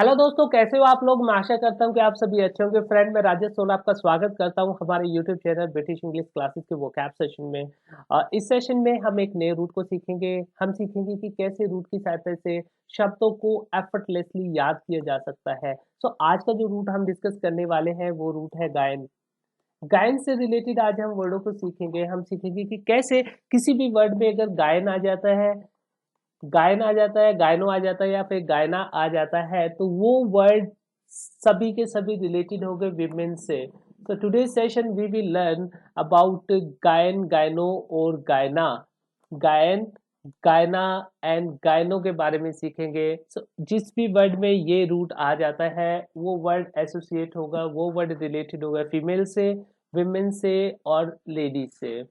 Hello दोस्तों, कैसे हो आप लोग। मैं आशा करता हूँ कि आप सभी अच्छे होंगे। फ्रेंड, मैं राजेश सोना आपका स्वागत करता हूँ हमारे YouTube channel British English classes के वोकैब सेशन में। इस सेशन में हम एक नए रूट को सीखेंगे। हम सीखेंगे कि कैसे रूट की सहायता से शब्दों को एफर्टलेसली याद किया जा सकता है। सो आज का जो रूट हम डिस्कस करने वाले हैं वो रूट है गायन। गायन से रिलेटेड आज हम वर्डों को सीखेंगे। हम सीखेंगे कि कैसे किसी भी वर्ड में अगर गायन आ जाता है, गायन आ जाता है, गायनो आ जाता है या फिर गायना आ जाता है तो वो वर्ड सभी के सभी रिलेटेड हो गए विमेन से। तो today session we will learn about gyn, gyno और गायना। गायन, गायना एंड गायनो के बारे में सीखेंगे। जिस भी वर्ड में ये रूट आ जाता है वो वर्ड एसोसिएट होगा, वो वर्ड रिलेटेड होगा फीमेल से, विमेन से और लेडीज से।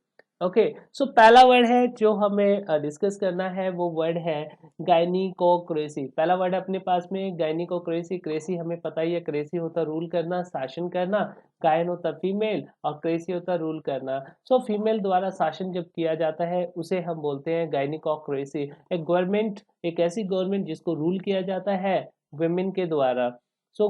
ओके, सो पहला वर्ड है जो हमें डिस्कस करना है वो वर्ड है गायनिकोक्रेसी। पहला वर्ड अपने पास में गायनिकोक्रेसी। क्रेसी हमें पता ही है, क्रेसी होता रूल करना, शासन करना। गायन होता फीमेल और क्रेसी होता रूल करना। सो फीमेल द्वारा शासन जब किया जाता है उसे हम बोलते हैं गायनिकोक्रेसी। एक गवर्नमेंट, एक ऐसी गवर्नमेंट जिसको रूल किया जाता है वुमेन के द्वारा। सो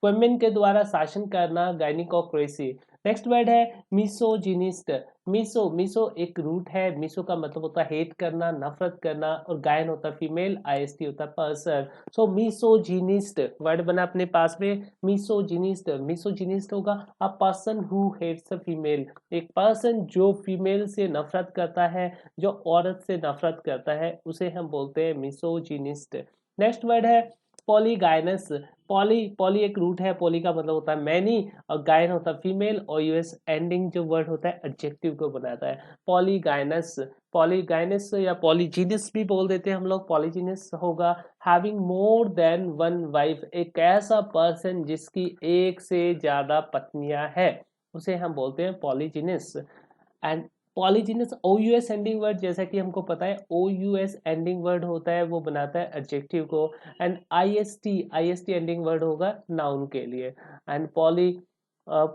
वुमेन के द्वारा शासन करना, गायनिकोक्रेसी। नेक्स्ट वर्ड है मिसोजिनिस्ट। मिसो, मिसो एक रूट है। मिसो का मतलब होता है हेट करना, नफरत करना। और गायन होता फीमेल, आईएसटी होता पर्सन। सो मिसोजिनिस्ट वर्ड बना अपने पास में, मिसोजिनिस्ट। मिसोजिनिस्ट होगा a person who hates a female. एक पर्सन जो फीमेल से नफरत करता है, जो औरत से नफरत करता है, उसे हम बोलते हैं मिसोजिनिस्ट। नेक्स्ट वर्ड है पॉलीगाइनस। पॉली, पॉली एक रूट है। पॉली का मतलब होता है मैनी और गायन होता है फीमेल और यूएस एंडिंग जो वर्ड होता है एडजेक्टिव को बनाता है। पॉलीगाइनस, पॉलीगाइनस या पॉलीजीनस भी बोल देते हैं हम लोग। पॉलीजीनस होगा having more than one wife. एक ऐसा पर्सन जिसकी एक से ज्यादा पत्नियां है उसे हम बोलते हैं polygynous. And polygynous O U S ending word, जैसा कि हमको पता है O U S ending word होता है वो बनाता है एडजेक्टिव को। And I S T ending word होगा नाउन के लिए। एंड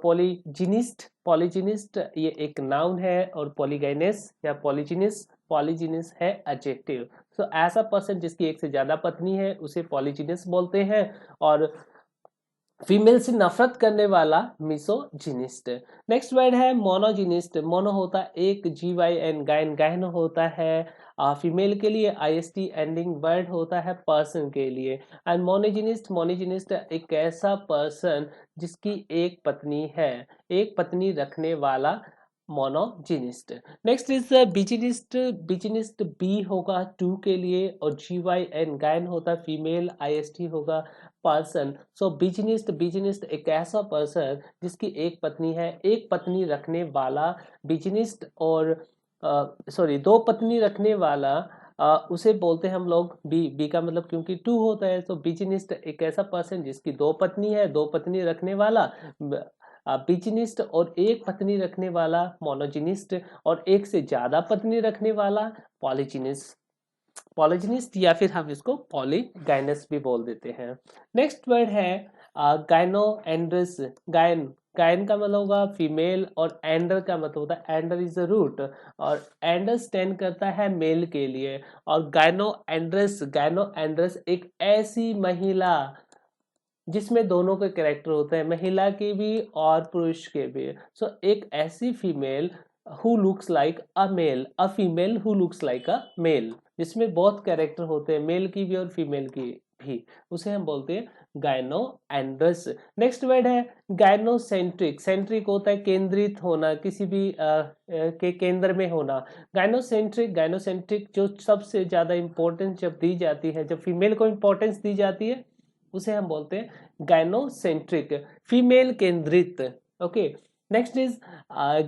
पॉलीजिनिस्ट, पॉलीजिनिस्ट ये एक नाउन है और पॉलीगाइनेस या पॉलीजिनिस, पॉलीजिनिस है एडजेक्टिव। सो ऐसा पर्सन जिसकी एक से ज्यादा पत्नी है उसे पॉलीजिनिस बोलते हैं। और फीमेल से नफरत करने वाला मिसोजिनिस्ट। नेक्स्ट वर्ड है मोनोजिनिस्ट। मोनो होता है एक, जी वाई एन, गायन, गायन होता है फीमेल के लिए, आई एस टी एंडिंग वर्ड होता है पर्सन के लिए। एंड मोनोजिनिस्ट, मोनोजिनिस्ट एक ऐसा पर्सन जिसकी एक पत्नी है, एक पत्नी रखने वाला monogynist. Next is bigynist. Bigynist bi होगा टू के लिए और जी वाई एन, गायन होता है फीमेल, आई एस टी होगा पर्सन। सो बिजनिस्ट, बिजनिस्ट एक ऐसा पर्सन जिसकी एक पत्नी है, एक पत्नी रखने वाला बिजनिस्ट। और सॉरी, दो पत्नी रखने वाला उसे बोलते हैं हम लोग बी। बी का मतलब क्योंकि टू होता है तो बिजनिस्ट एक ऐसा पर्सन जिसकी दो पत्नी है, दो पत्नी रखने वाला बिजनिस्ट। और एक पत्नी रखने वाला मोनोजिनिस्ट। और एक से ज्यादा पत्नी रखने वाला पॉलीजिनिस्ट। पॉलीजिनिस्ट या फिर हम इसको पॉलीगाइनस भी बोल देते हैं। नेक्स्ट वर्ड है गायनो एंड्रस। गायन, गायन का मतलब होगा फीमेल और एंडर का मतलब होता है एंडर इज अ रूट और एंडर स्टैंड करता है मेल के लिए। और गायनो एंड्रस, गायनो एंड्रस एक ऐसी महिला जिसमें दोनों के कैरेक्टर होते हैं, महिला के भी और पुरुष के भी। सो एक ऐसी female who looks like a male, a female who looks like a male, जिसमें बहुत कैरेक्टर होते हैं, मेल की भी और फीमेल की भी, उसे हम बोलते हैं गायनो एंड्रस। नेक्स्ट वर्ड है गायनोसेंट्रिक। सेंट्रिक होता है केंद्रित होना, किसी भी के केंद्र में होना। गायनोसेंट्रिक, गायनोसेंट्रिक जो सबसे ज्यादा इंपॉर्टेंस जब दी जाती है, जब फीमेल को इंपॉर्टेंस दी जाती है उसे हम बोलते हैं गायनोसेंट्रिक, फीमेल केंद्रित। Okay, next is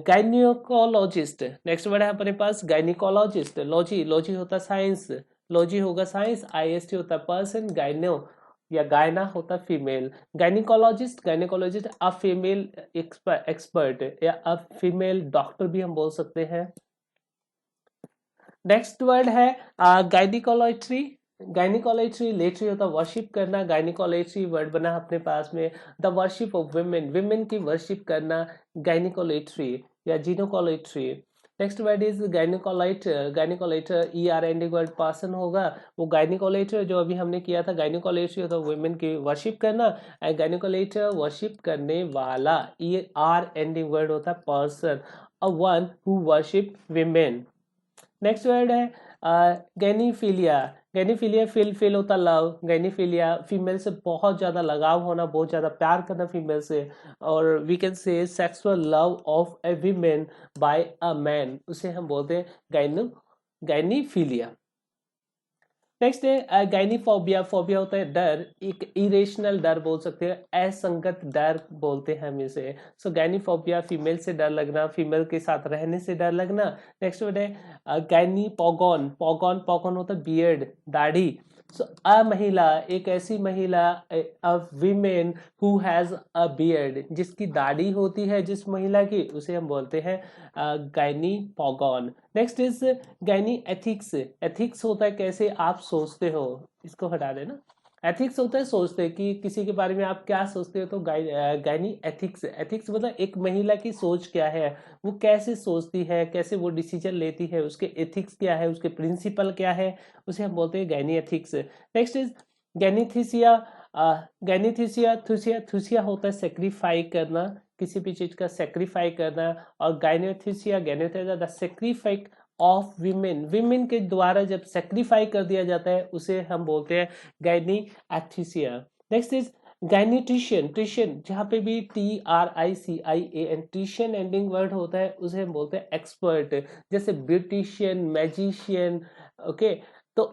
gynaecologist. Next word है अपने पास गायनिकोलॉजिस्ट। लॉजी, लॉजी होता साइंस, लॉजी होगा साइंस, आईएसटी होता पर्सन, गायनो या गायना होता female. Gynaecologist, gynaecologist a female expert या अ फीमेल डॉक्टर भी हम बोल सकते हैं। नेक्स्ट वर्ड है गायनिकोलॉजी। गायनिकोलॉजी, लेटरी होता वर्शिप करना। गायनिकोलॉजी वर्ड बना अपने पास में the worship of women, women की वर्शिप करना, गायनिकोलॉजी या gynaecology. Next word is gynaecolater. Gynaecolater E R ending word person होगा। वो गायनिकोलाइटर जो अभी हमने किया था, गायनिकोलाइटर होता है वुमेन की वर्शिप करना, एंड गायनिकोलाइटर वर्शिप करने वाला, ई आर एंडिंग वर्ड होता है person, a one who worship women. Next word है गैनीफिलिया। गैनीफिलिया फिल होता लव। गैनीफिलिया फीमेल से बहुत ज्यादा लगाव होना, बहुत ज्यादा प्यार करना फीमेल से, और we can say sexual love of a women by a man, उसे हम बोलते हैं गैनीफिलिया। नेक्स्ट है गाइनीफोबिया। फोबिया होता है डर, एक इरेशनल डर बोल सकते हैं, असंगत डर बोलते हैं हम इसे। सो गाइनीफोबिया फीमेल से डर लगना, फीमेल के साथ रहने से डर लगना। नेक्स्ट वर्ड है गाइनीपोगॉन। पोगॉन, पोगॉन होता है बियर्ड, दाढ़ी। सो अ महिला, एक ऐसी महिला, अ women who has a beard, जिसकी दाढ़ी होती है जिस महिला की, उसे हम बोलते हैं gynopogon. Next is gyne ethics. Ethics होता है कैसे आप सोचते हो, इसको हटा देना। एथिक्स होता है सोचते कि किसी के बारे में आप क्या सोचते हो, तो गाइनी एथिक्स। एथिक्स मतलब एक महिला की सोच क्या है, वो कैसे सोचती है, कैसे वो डिसीजन लेती है, उसके एथिक्स क्या है, उसके प्रिंसिपल क्या है, उसे हम बोलते हैं gyne ethics. Next is gynethusia. Gynethusia, thusia, thusia होता है सेक्रीफाई करना, किसी भी चीज का सेक्रीफाई करना, और gynethusia, gynethusia the sacrifice of women. Women के द्वारा जब सेक्रीफाई कर दिया जाता है उसे हम बोलते हैं gynethusia. Next is gynetrician. Trician, जहाँ पे भी TRICIAN ट्रिशियन एंडिंग वर्ड होता है उसे हम बोलते हैं एक्सपर्ट, जैसे ब्यूटिशियन, मैजिशियन। ओके, तो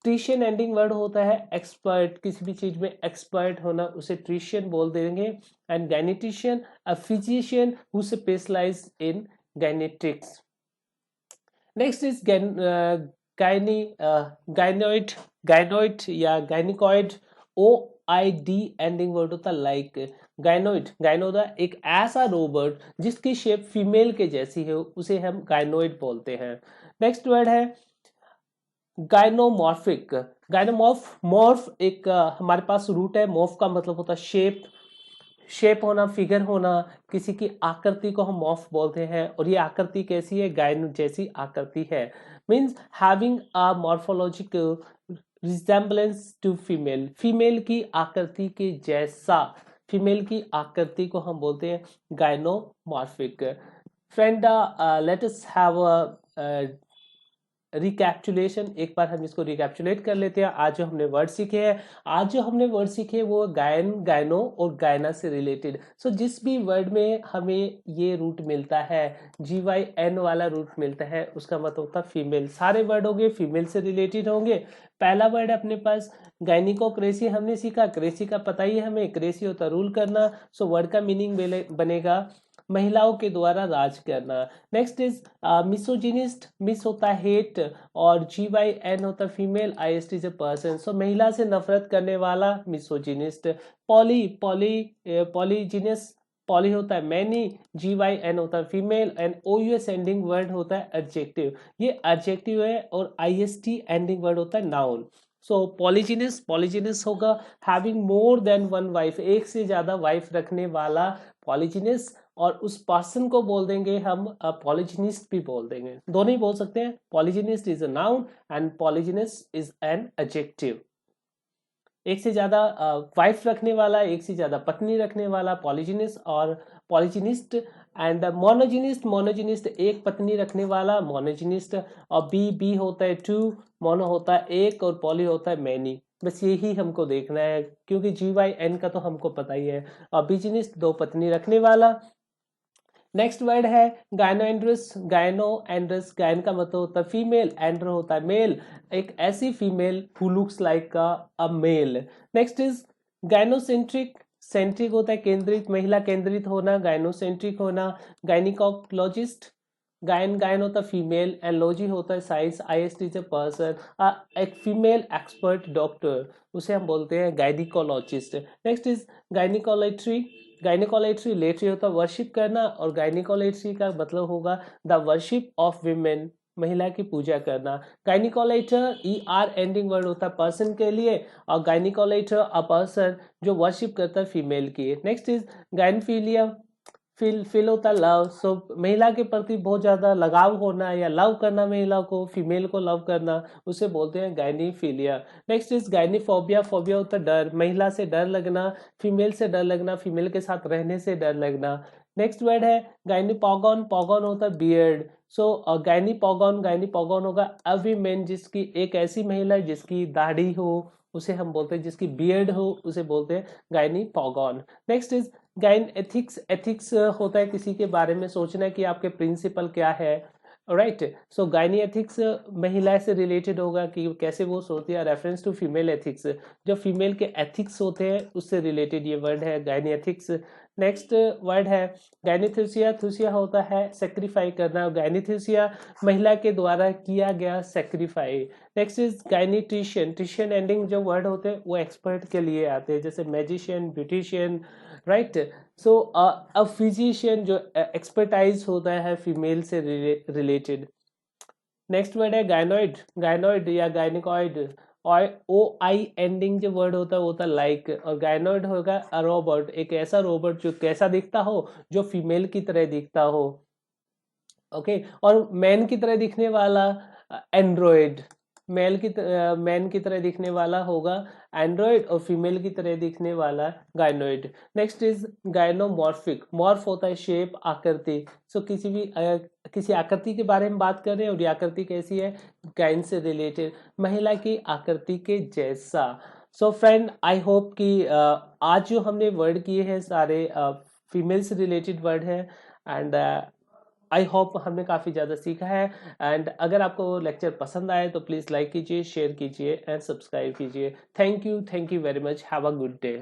ट्रिशियन एंडिंग वर्ड होता है एक्सपर्ट, किसी भी चीज में एक्सपर्ट होना, उसे ट्रिशियन बोल देंगे। And gynetician, a physician who specialize in gynetics. Next is gynoid. Gynoid या गाइनिकॉइड, OID एंडिंग वर्ड होता है लाइक। गाइनोइड, गाइनोड एक ऐसा रोबोट जिसकी शेप फीमेल के जैसी है, उसे हम गाइनोइड बोलते हैं। नेक्स्ट वर्ड है गाइनोमॉर्फिक। मॉर्फ एक हमारे पास रूट है, मॉर्फ का मतलब होता है शेप, शेप होना, फिगर होना, किसी की आकृति को हम मॉर्फ बोलते हैं, और ये आकृति कैसी है, गायन जैसी आकृति है। Means having a morphological resemblance to female, female की आकृति के जैसा, फीमेल की आकृति को हम बोलते हैं gynomorphic. Friend, let us have a recapitulation. एक बार हम इसको रिकैप्चुलेट कर लेते हैं। आज जो हमने वर्ड सीखे हैं, आज जो हमने वर्ड सीखे वो गायन, गायनो और गायना से रिलेटेड। सो जिस भी वर्ड में हमें ये रूट मिलता है, GYN वाला रूट मिलता है, उसका मतलब होता है फीमेल। सारे वर्ड होंगे फीमेल से रिलेटेड होंगे। पहला वर्ड अपने पास गायनिकोक्रेसी हमने सीखा, क्रेसी का पता ही है हमें, क्रेसी होता रूल करना। सो वर्ड का मीनिंग बनेगा महिलाओं के द्वारा राज करना। Next is misogynist. मिस होता है हेट, और GYN होता है female, IST is a person. So महिला से नफरत करने वाला मिसोजिनिस्ट। पॉलीजिनस, पॉली होता है मैनी, GYN होता है female, and OUS ending word होता है एडजेक्टिव। ये एडजेक्टिव है, और IST एंडिंग वर्ड होता है नाउन। सो पॉलीजिनस, पॉलीजिनस होगा having more than one wife, एक से ज्यादा वाइफ रखने वाला पॉलीजिनस, और उस पर्सन को बोल देंगे हम पॉलीजिनिस्ट भी बोल देंगे, दोनों ही बोल सकते हैं। Polygynist is a noun and polygynist is an adjective. एक से ज्यादा वाइफ रखने वाला, एक से ज्यादा पत्नी रखने वाला पॉलीजिनिस्ट, और पॉलीजिनिस्ट। एंड मोनोजिनिस्ट, मोनोजिनिस्ट एक पत्नी रखने वाला मोनोजिनिस्ट, और बी होता है टू, मोनो होता है एक, और पॉली होता है मैनी। बस यही हमको देखना है, क्योंकि GYN का तो हमको पता ही है। और बिजिनिस्ट दो पत्नी रखने वाला। नेक्स्ट वर्ड है गायनोएंड्रस। गायनोएंड्रस, गायन का मतलब होता है फीमेल, एंड्रो होता है मेल, एक ऐसी female who looks like a male. Next is gynocentric. Centric होता है केंद्रित, महिला केंद्रित होना, गायनोसेंट्रिक होना। गायनिकोलॉजिस्ट, गायन, गायन होता है फीमेल, एंड लॉजी होता है science, IST is a person, एक फीमेल एक्सपर्ट डॉक्टर, उसे हम बोलते हैं gynaecologist. Next is gynaecolatry. Gynaecolatry, latry होता है वर्शिप करना, और गायनिकोलेट्री का मतलब होगा द वर्शिप ऑफ विमेन, महिला की पूजा करना। गायनिकोलेटर, ER एंडिंग वर्ड होता है पर्सन के लिए, और गायनिकोलेटर अ पर्सन जो वर्शिप करता है फीमेल की। Next is गायनफिलिया। फील होता है लव। सो महिला के प्रति बहुत ज़्यादा लगाव होना या लव करना, महिला को, फीमेल को लव करना, उसे बोलते हैं gynophilia. Next is gynophobia. Phobia होता है डर, महिला से डर लगना, फीमेल से डर लगना, फीमेल के साथ रहने से डर लगना। नेक्स्ट वर्ड है गायनीपोगॉन। पोगॉन होता है बियर्ड। सो गायनीपोगॉन होगा अभी मेन जिसकी, एक ऐसी महिला जिसकी दाढ़ी हो उसे हम बोलते हैं, जिसकी बियर्ड हो उसे बोलते हैं gynopogon. Next is gyne ethics. Ethics होता है किसी के बारे में सोचना कि आपके प्रिंसिपल क्या है, राइट। सो गायनी एथिक्स महिला से रिलेटेड होगा कि कैसे वो सोचती है, रेफरेंस टू फीमेल एथिक्स, जो फीमेल के एथिक्स होते हैं उससे रिलेटेड ये वर्ड है गायनी एथिक्स। नेक्स्ट वर्ड है गायनीथेसिया। थुसिया होता है सेक्रीफाई करना, गायनीथेसिया महिला के द्वारा किया गया sacrifice. Next is gynetrician. Trician ending जो वर्ड होते हैं वो एक्सपर्ट के लिए आते हैं, जैसे magician, beautician, right. So a physician जो एक्सपर्टाइज होता है फीमेल से रिलेटेड। नेक्स्ट वर्ड है गायनोइड। गायनोइड या गायनिकॉइड, और ओ आई एंडिंग जो वर्ड होता है वो होता है लाइक, और गायनोइड होगा अ रोबोट, एक ऐसा रोबोट जो कैसा दिखता हो, जो फीमेल की तरह दिखता हो, ओके। और मैन की तरह दिखने वाला एंड्रॉयड, मैन की तरह दिखने वाला होगा एंड्रॉयड, और फीमेल की तरह दिखने वाला gynoid. Next is gynomorphic. Morph होता है शेप, आकृति। सो किसी आकृति के बारे में बात कर रहे हैं और ये आकृति कैसी है, गायन से रिलेटेड, महिला की आकृति के जैसा। सो फ्रेंड आई होप कि आज जो हमने वर्ड किए हैं सारे फीमेल से रिलेटेड वर्ड है, एंड आई होप हमने काफ़ी ज़्यादा सीखा है। एंड अगर आपको लेक्चर पसंद आए तो प्लीज़ लाइक कीजिए, शेयर कीजिए एंड सब्सक्राइब कीजिए। Thank you very much. Have a good day.